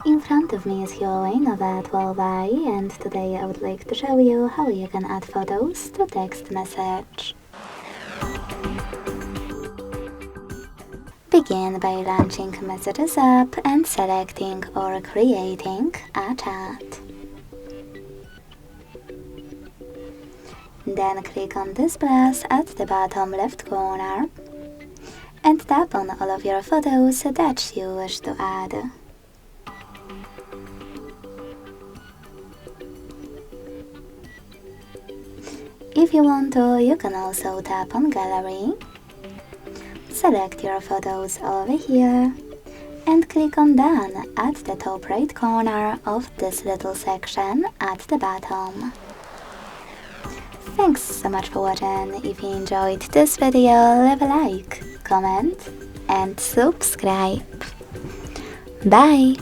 In front of me is HUAWEI Nova 12i, and today I would like to show you how you can add photos to text message. Begin by launching Messages app and selecting or creating a chat. Then click on this plus at the bottom left corner and tap on all of your photos that you wish to add. If you want to, you can also tap on Gallery, select your photos over here, and click on Done at the top right corner of this little section at the bottom. Thanks so much for watching. If you enjoyed this video, leave a like, comment, and subscribe. Bye!